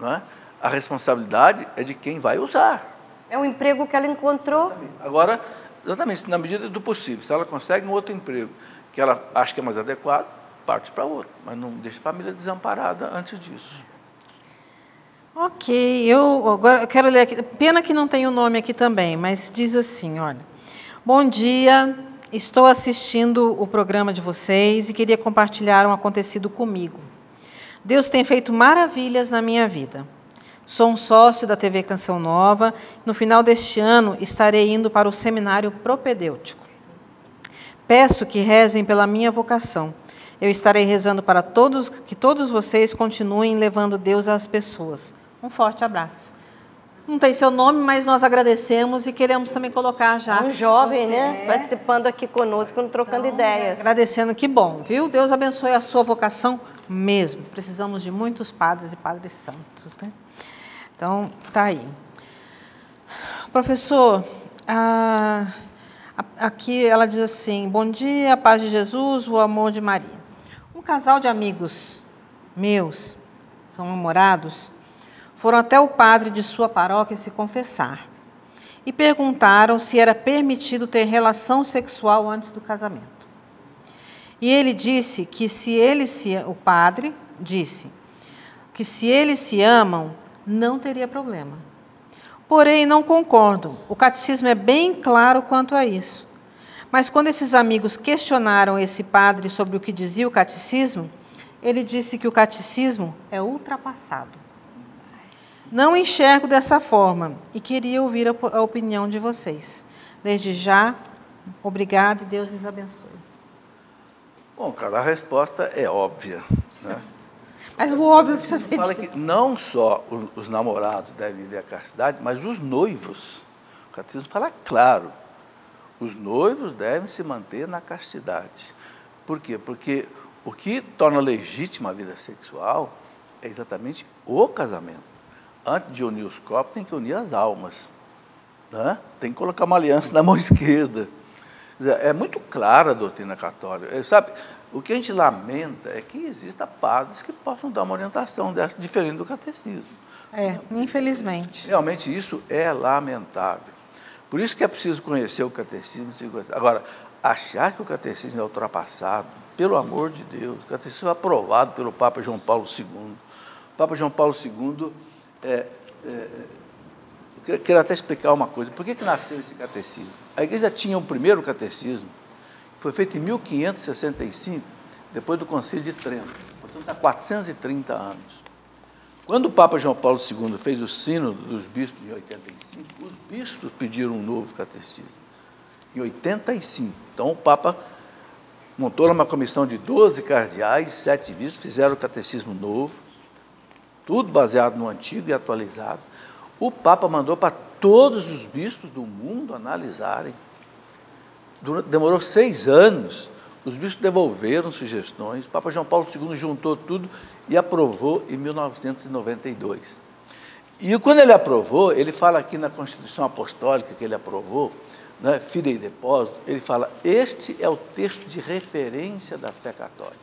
Não é? A responsabilidade é de quem vai usar. É um emprego que ela encontrou. Exatamente. Agora, exatamente, na medida do possível, se ela consegue um outro emprego que ela acha que é mais adequado, parte para outro, mas não deixa a família desamparada antes disso. Ok, agora eu quero ler aqui, pena que não tem o nome aqui também, mas diz assim, olha, bom dia, estou assistindo o programa de vocês e queria compartilhar um acontecido comigo. Deus tem feito maravilhas na minha vida. Sou um sócio da TV Canção Nova. No final deste ano, estarei indo para o seminário propedêutico. Peço que rezem pela minha vocação. Eu estarei rezando para que todos vocês continuem levando Deus às pessoas. Um forte abraço. Não tem seu nome, mas nós agradecemos e queremos também colocar já. Um jovem, né? Participando aqui conosco, trocando ideias. Agradecendo, que bom, viu? Deus abençoe a sua vocação mesmo. Precisamos de muitos padres e padres santos, né? Então, tá aí. Professor, aqui ela diz assim, bom dia, a paz de Jesus, o amor de Maria. Um casal de amigos meus, são namorados, foram até o padre de sua paróquia se confessar e perguntaram se era permitido ter relação sexual antes do casamento. E ele disse que o padre disse que se eles se amam, não teria problema. Porém, não concordo. O catecismo é bem claro quanto a isso. Mas quando esses amigos questionaram esse padre sobre o que dizia o catecismo, ele disse que o catecismo é ultrapassado. Não enxergo dessa forma e queria ouvir a opinião de vocês. Desde já, obrigado e Deus lhes abençoe. Bom, cara, a resposta é óbvia, né? Mas o óbvio precisa ser fala que não só os namorados devem viver a castidade, mas os noivos. O catecismo fala claro, os noivos devem se manter na castidade. Por quê? Porque o que torna legítima a vida sexual é exatamente o casamento. Antes de unir os corpos, tem que unir as almas. Né? Tem que colocar uma aliança na mão esquerda. É muito clara a doutrina católica. Sabe, o que a gente lamenta é que existam padres que possam dar uma orientação dessa, diferente do catecismo. Infelizmente. Realmente isso é lamentável. Por isso que é preciso conhecer o catecismo. Agora, achar que o catecismo é ultrapassado, pelo amor de Deus, o catecismo é aprovado pelo Papa João Paulo II. O Papa João Paulo II, eu quero até explicar uma coisa. Por que nasceu esse catecismo? A Igreja tinha um primeiro catecismo, que foi feito em 1565, depois do Concílio de Trento, portanto, há 430 anos. Quando o Papa João Paulo II fez o sínodo dos bispos em 85, os bispos pediram um novo catecismo, em 85. Então, o Papa montou uma comissão de 12 cardeais, 7 bispos, fizeram o catecismo novo, tudo baseado no antigo e atualizado. O Papa mandou para todos os bispos do mundo analisarem. Demorou 6 anos, os bispos devolveram sugestões, o Papa João Paulo II juntou tudo e aprovou em 1992. E quando ele aprovou, ele fala aqui na Constituição Apostólica que ele aprovou, né, Fidei Depósito, ele fala, este é o texto de referência da fé católica.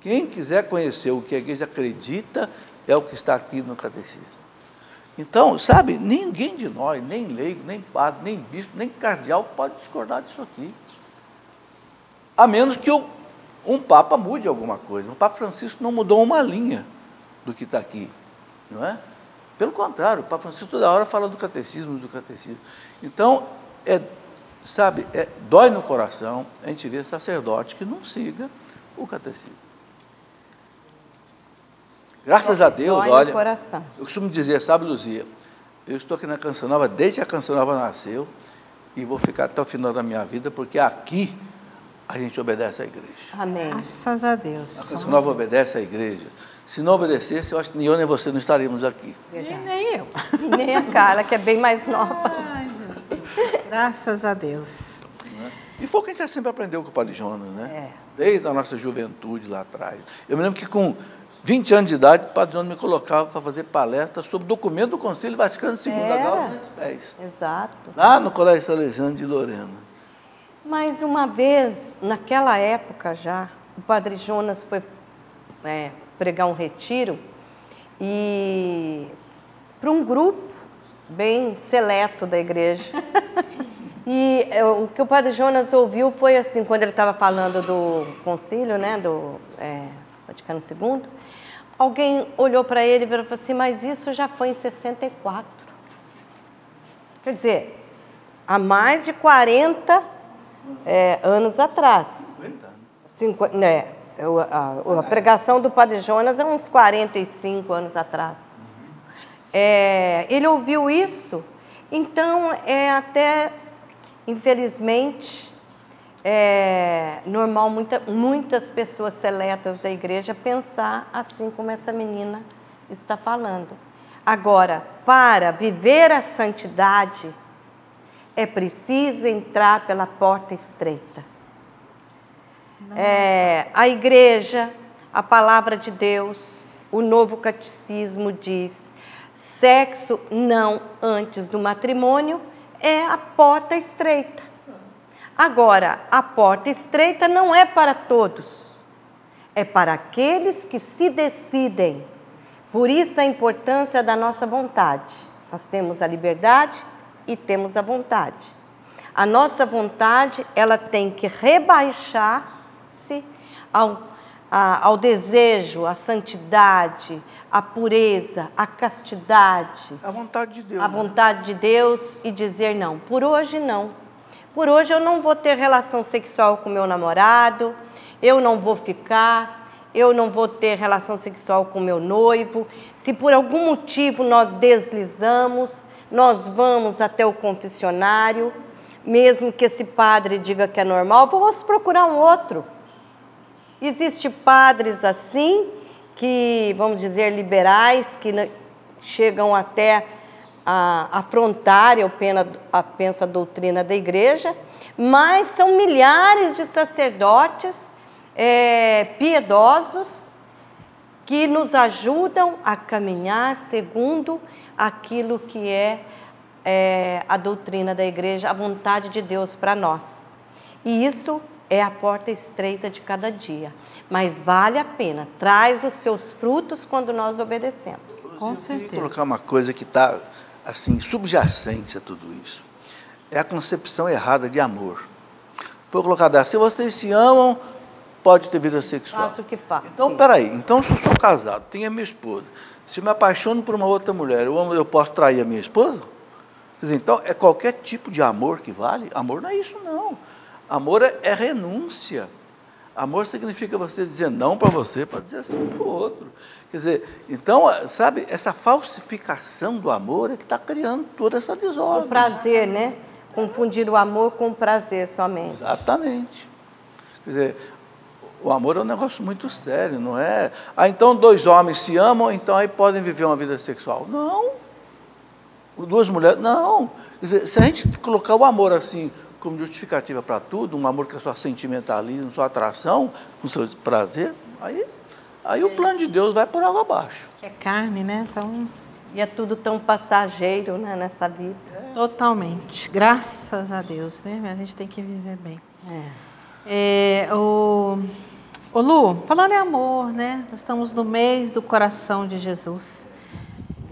Quem quiser conhecer o que a Igreja acredita, é o que está aqui no catecismo. Então, sabe, ninguém de nós, nem leigo, nem padre, nem bispo, nem cardeal pode discordar disso aqui. A menos que um Papa mude alguma coisa. O Papa Francisco não mudou uma linha do que está aqui, não é? Pelo contrário, o Papa Francisco toda hora fala do catecismo. Então, dói no coração a gente ver sacerdote que não siga o catecismo. Graças a Deus, olha, eu costumo dizer, sabe, Luzia, eu estou aqui na Canção Nova desde que a Canção Nova nasceu e vou ficar até o final da minha vida, porque aqui a gente obedece à igreja. Amém. Graças a Deus. A Canção Nova obedece à igreja. Se não obedecesse, eu acho que nem eu nem você não estaríamos aqui. E nem eu. E nem a Carla, que é bem mais nova. Ai, Jesus. Graças a Deus. E foi o que a gente sempre aprendeu com o Padre Jonas, né? É. Desde a nossa juventude lá atrás. Eu me lembro que com 20 anos de idade, o Padre Jonas me colocava para fazer palestra sobre o documento do Concílio Vaticano II, da Gaudium et Spes. Exato. Lá no Colégio Salesiano de Lorena. Mas uma vez, naquela época já, o Padre Jonas foi pregar um retiro e para um grupo bem seleto da igreja. E o que o Padre Jonas ouviu foi assim, quando ele estava falando do concílio, né, do Vaticano II, alguém olhou para ele e falou assim, mas isso já foi em 64. Quer dizer, há mais de 40 anos atrás. 50 anos. A pregação do Padre Jonas é uns 45 anos atrás. Ele ouviu isso, então até, infelizmente, normal muitas pessoas seletas da igreja pensar assim como essa menina está falando. Agora, para viver a santidade, é preciso entrar pela porta estreita. A igreja, a palavra de Deus, o novo catecismo diz, sexo não antes do matrimônio é a porta estreita. Agora, a porta estreita não é para todos, é para aqueles que se decidem. Por isso a importância da nossa vontade. Nós temos a liberdade e temos a vontade. A nossa vontade, ela tem que rebaixar-se ao desejo, à santidade, à pureza, à castidade. A vontade de Deus. A vontade de Deus e dizer não. Por hoje, não. Por hoje eu não vou ter relação sexual com meu namorado, eu não vou ficar, eu não vou ter relação sexual com meu noivo. Se por algum motivo nós deslizamos, nós vamos até o confessionário, mesmo que esse padre diga que é normal, vamos procurar um outro. Existem padres assim, que, vamos dizer, liberais, que chegam até a afrontar, eu penso, a doutrina da igreja, mas são milhares de sacerdotes piedosos que nos ajudam a caminhar segundo aquilo que é a doutrina da igreja, a vontade de Deus para nós. E isso é a porta estreita de cada dia. Mas vale a pena, traz os seus frutos quando nós obedecemos. Com certeza. Eu queria colocar uma coisa que está assim, subjacente a tudo isso. É a concepção errada de amor. Foi colocado assim, se vocês se amam, pode ter vida sexual. Faço o que faço. Então, peraí, então se eu sou casado, tenho a minha esposa, se eu me apaixono por uma outra mulher, eu posso trair a minha esposa? Quer dizer, então, é qualquer tipo de amor que vale? Amor não é isso, não. Amor é renúncia. Amor significa você dizer não para você, para dizer sim para o outro. Quer dizer, então, sabe, essa falsificação do amor é que está criando toda essa desordem. O prazer, né? Confundir o amor com o prazer somente. Exatamente. Quer dizer, o amor é um negócio muito sério, não é? Então 2 homens se amam, então aí podem viver uma vida sexual. Não. 2 mulheres, não. Quer dizer, se a gente colocar o amor assim, como justificativa para tudo, um amor que é só sentimentalismo, só atração, com seu prazer, aí o plano de Deus vai por água abaixo. Que é carne, né? Então... E é tudo tão passageiro, né, nessa vida. Totalmente. Graças a Deus, né? Mas a gente tem que viver bem. Ô Lu, falando em amor, né? Nós estamos no mês do coração de Jesus.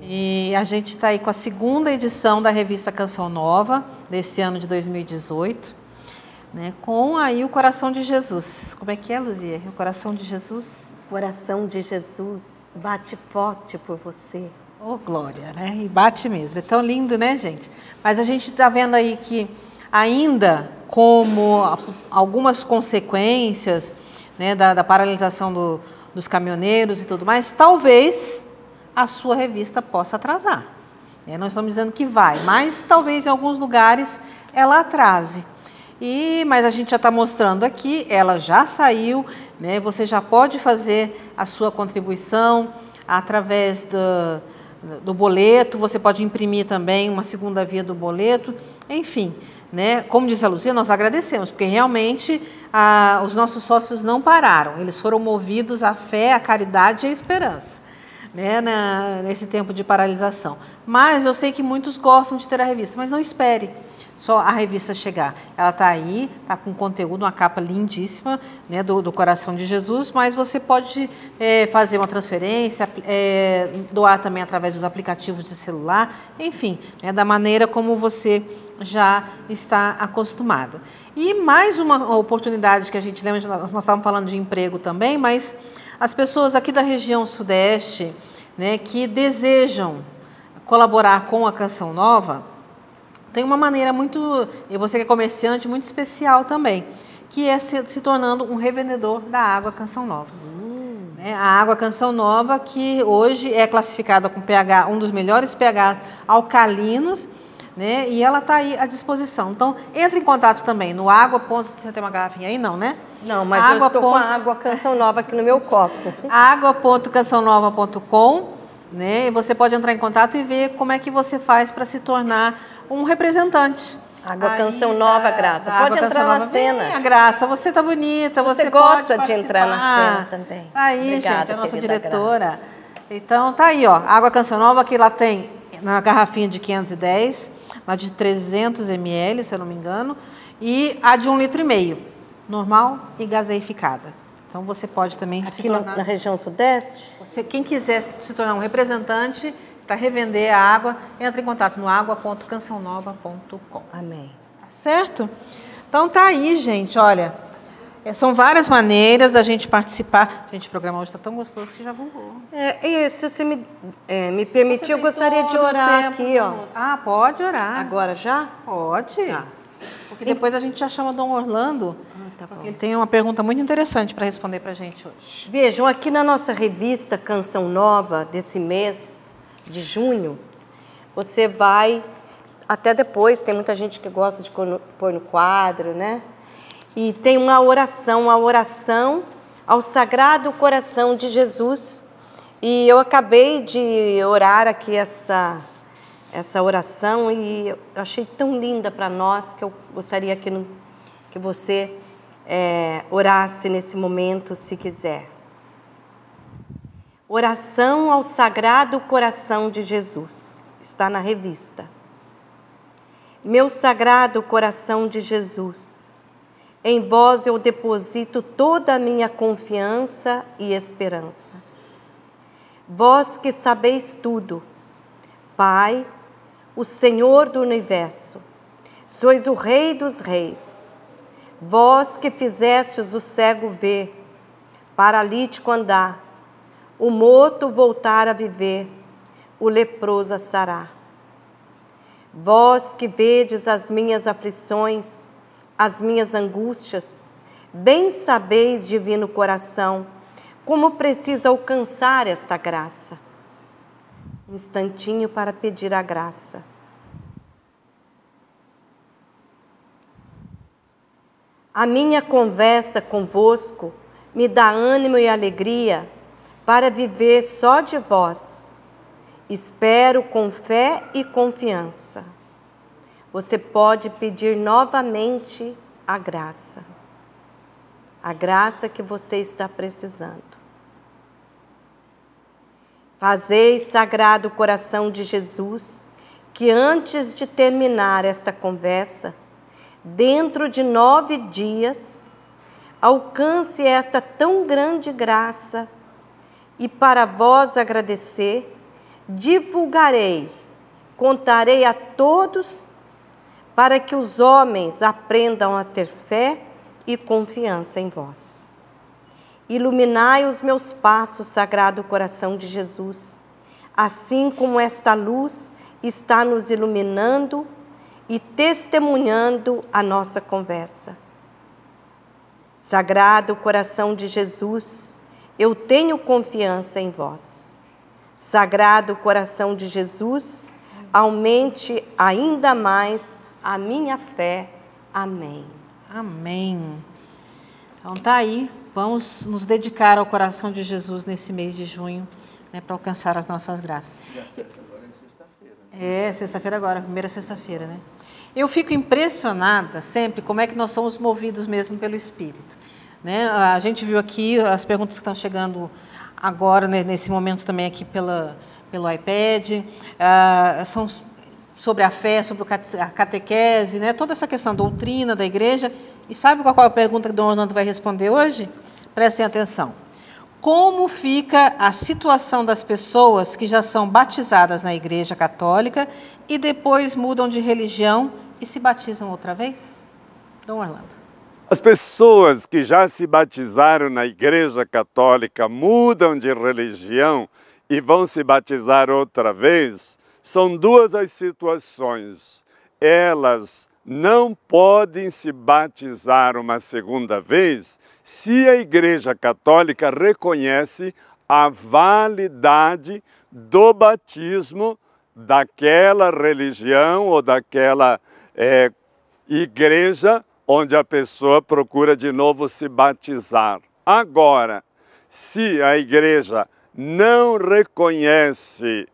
E a gente está aí com a 2ª edição da revista Canção Nova, desse ano de 2018, né? Com aí o coração de Jesus. Como é que é, Luzia? O coração de Jesus? O coração de Jesus bate forte por você. Oh, glória, né? E bate mesmo. É tão lindo, né, gente? Mas a gente está vendo aí que ainda como algumas consequências, né, da paralisação dos caminhoneiros e tudo mais, talvez a sua revista possa atrasar. Nós estamos dizendo que vai, mas talvez em alguns lugares ela atrase. Mas a gente já está mostrando aqui, ela já saiu, né? Você já pode fazer a sua contribuição através do boleto, você pode imprimir também uma 2ª via do boleto, enfim, né? Como disse a Luzia, nós agradecemos, porque realmente os nossos sócios não pararam, eles foram movidos à fé, à caridade e à esperança, né? Nesse tempo de paralisação. Mas eu sei que muitos gostam de ter a revista, mas não espere só a revista chegar. Ela está aí, está com conteúdo, uma capa lindíssima, né, do coração de Jesus, mas você pode fazer uma transferência, doar também através dos aplicativos de celular, enfim, né, da maneira como você já está acostumada. E mais uma oportunidade que a gente lembra, nós estávamos falando de emprego também, mas as pessoas aqui da região sudeste, né, que desejam colaborar com a Canção Nova, tem uma maneira muito, e você que é comerciante, muito especial também, que é se tornando um revendedor da água Canção Nova. Né? A água Canção Nova, que hoje é classificada com pH, um dos melhores pH alcalinos, né? E ela está aí à disposição. Então, entre em contato também no água. Você tem uma garrafinha aí? Não, né? Não, mas eu estou com a água Canção Nova aqui no meu copo. água.cançãonova.com, né? E você pode entrar em contato e ver como é que você faz para se tornar um representante. Água Canção Nova, Graça. Pode entrar na cena. Venha, Graça, você tá bonita, você gosta pode de entrar na cena também. Aí, obrigada, gente, a nossa diretora. Graça. Então, tá aí, ó, Água Canção Nova, que lá tem na garrafinha de 510, uma de 300 ml, se eu não me engano, e a de 1,5 litro, normal e gaseificada. Então, você pode também se tornar... na região sudeste? Quem quiser se tornar um representante para revender a água, entre em contato no água.cançãonova.com. Amém. Tá certo? Então, tá aí, gente, olha, são várias maneiras da gente participar. Gente, o programa hoje está tão gostoso que já voou. Se você me permitir, eu gostaria de orar aqui, ó. Ah, pode orar. Agora já? Pode. Tá. Porque depois a gente já chama Dom Orlando, porque ele tem uma pergunta muito interessante para responder para a gente hoje. Vejam, aqui na nossa revista Canção Nova, desse mês de junho, você vai, até depois, tem muita gente que gosta de pôr no quadro, né? E tem uma oração, a oração ao Sagrado Coração de Jesus. E eu acabei de orar aqui essa oração e eu achei tão linda para nós que eu gostaria que você orasse nesse momento, se quiser. Oração ao Sagrado Coração de Jesus. Está na revista. meu sagrado coração de Jesus, em vós eu deposito toda a minha confiança e esperança. Vós que sabeis tudo, Pai, o Senhor do Universo, sois o Rei dos Reis. Vós que fizestes o cego ver, paralítico andar, o morto voltar a viver, o leproso a sarar. Vós que vedes as minhas aflições, as minhas angústias, bem sabeis, divino coração, como preciso alcançar esta graça. Um instantinho para pedir a graça. A minha conversa convosco me dá ânimo e alegria para viver só de vós. Espero com fé e confiança. Você pode pedir novamente a graça que você está precisando. Fazei, Sagrado Coração de Jesus, que antes de terminar esta conversa, dentro de 9 dias, alcance esta tão grande graça e para vós agradecer, divulgarei, contarei a todos para que os homens aprendam a ter fé e confiança em vós. Iluminai os meus passos, Sagrado Coração de Jesus, assim como esta luz está nos iluminando e testemunhando a nossa conversa. Sagrado Coração de Jesus, eu tenho confiança em vós. Sagrado Coração de Jesus, aumente ainda mais a minha fé. Amém. Amém. Então tá aí, vamos nos dedicar ao coração de Jesus nesse mês de junho, né, para alcançar as nossas graças. E a festa agora é sexta-feira. Né? É, sexta-feira agora, primeira sexta-feira, né? Eu fico impressionada sempre como é que nós somos movidos mesmo pelo Espírito. Né? A gente viu aqui as perguntas que estão chegando agora, né, nesse momento também aqui pelo iPad, são sobre a fé, sobre a catequese, né? Toda essa questão doutrina da igreja. E sabe qual é a pergunta que o Dom Orlando vai responder hoje? Prestem atenção. Como fica a situação das pessoas que já são batizadas na Igreja Católica e depois mudam de religião e se batizam outra vez? Dom Orlando. As pessoas que já se batizaram na Igreja Católica mudam de religião e vão se batizar outra vez, são duas as situações. Elas não podem se batizar uma segunda vez se a Igreja Católica reconhece a validade do batismo daquela religião ou daquela igreja onde a pessoa procura de novo se batizar. Agora, se a igreja não reconhece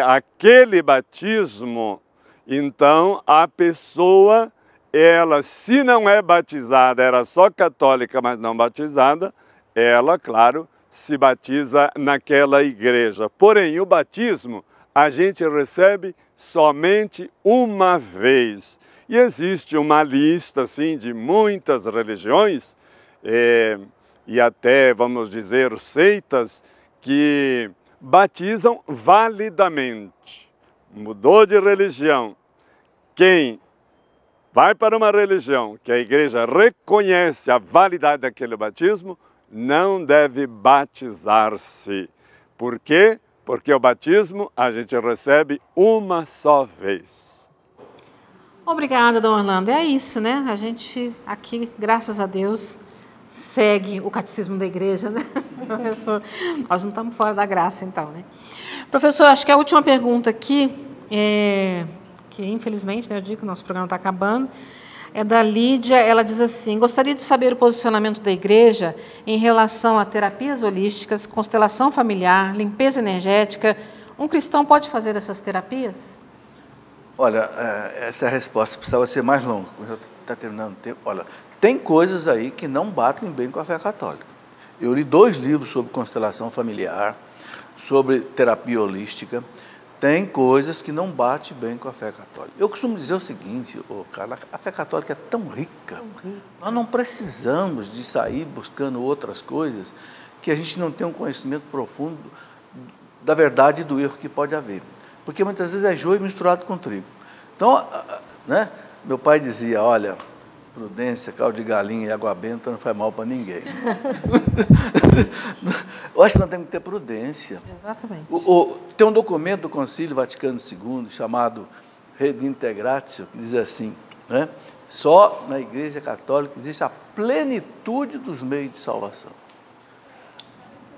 aquele batismo, então a pessoa, ela, se não é batizada, era só católica, mas não batizada, ela, claro, se batiza naquela igreja. Porém, o batismo a gente recebe somente uma vez. E existe uma lista, assim, de muitas religiões, e até, vamos dizer, seitas, que batizam validamente. Mudou de religião. Quem vai para uma religião que a igreja reconhece a validade daquele batismo, não deve batizar-se. Por quê? Porque o batismo a gente recebe uma só vez. Obrigada, Dom Orlando. É isso, né? A gente aqui, graças a Deus, segue o catecismo da igreja, né? Professor, nós não estamos fora da graça, então, né? Professor, acho que a última pergunta aqui, que infelizmente, né, eu digo que o nosso programa está acabando, é da Lídia. Ela diz assim: gostaria de saber o posicionamento da igreja em relação a terapias holísticas, constelação familiar, limpeza energética. Um cristão pode fazer essas terapias? Olha, essa resposta precisava ser mais longa. Está terminando o tempo. Olha, tem coisas aí que não batem bem com a fé católica. Eu li 2 livros sobre constelação familiar, sobre terapia holística. tem coisas que não batem bem com a fé católica. Eu costumo dizer o seguinte, Carla, a fé católica é tão rica, nós não precisamos de sair buscando outras coisas que a gente não tem um conhecimento profundo da verdade e do erro que pode haver. Porque muitas vezes é joio misturado com trigo. Então, né, meu pai dizia, olha, prudência, caldo de galinha e água benta não faz mal para ninguém. Eu acho que nós temos que ter prudência. Exatamente. Tem um documento do Concílio Vaticano II chamado Redintegratio, que diz assim, né, só na Igreja Católica existe a plenitude dos meios de salvação.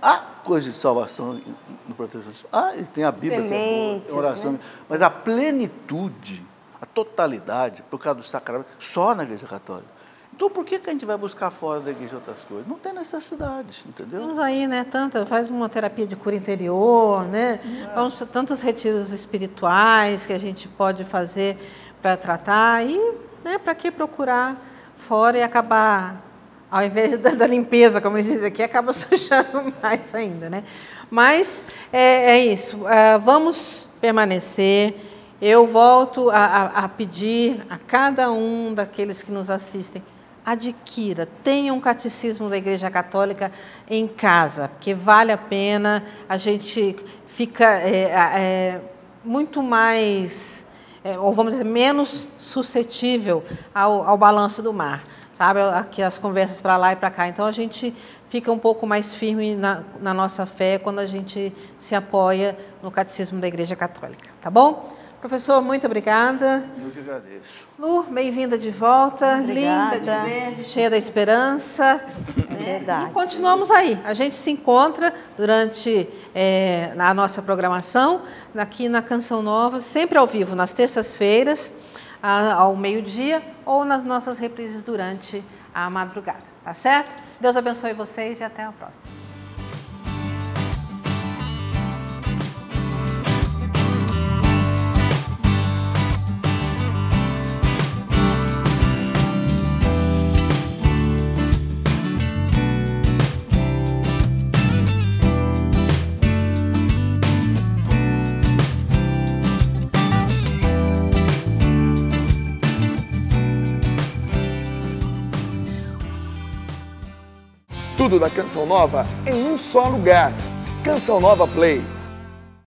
Há coisa de salvação no protestantismo. E tem a Bíblia, que é boa, tem oração, né? Mas a plenitude, a totalidade, por causa do sacramento, só na Igreja Católica. Então, por que a gente vai buscar fora da igreja outras coisas? Não tem necessidade, entendeu? Vamos aí, né? Faz uma terapia de cura interior, né? Vamos tantos retiros espirituais que a gente pode fazer para tratar e, né, para que procurar fora e acabar, ao invés da limpeza, como eles dizem aqui, acaba sujando mais ainda, né? Mas é isso. Vamos permanecer. Eu volto a pedir a cada um daqueles que nos assistem, adquira, tenha um catecismo da Igreja Católica em casa, porque vale a pena, a gente fica muito mais, ou vamos dizer, menos suscetível ao balanço do mar, sabe? Aqui as conversas para lá e para cá. Então, a gente fica um pouco mais firme na nossa fé quando a gente se apoia no catecismo da Igreja Católica, tá bom? Professor, muito obrigada. Eu que agradeço. Lu, bem-vinda de volta. Obrigada. Linda de verde, cheia da esperança. Verdade. E continuamos aí. A gente se encontra durante a nossa programação, aqui na Canção Nova, sempre ao vivo, nas terças-feiras, ao meio-dia, ou nas nossas reprises durante a madrugada. Tá certo? Deus abençoe vocês e até a próxima. Tudo da Canção Nova em um só lugar. Canção Nova Play.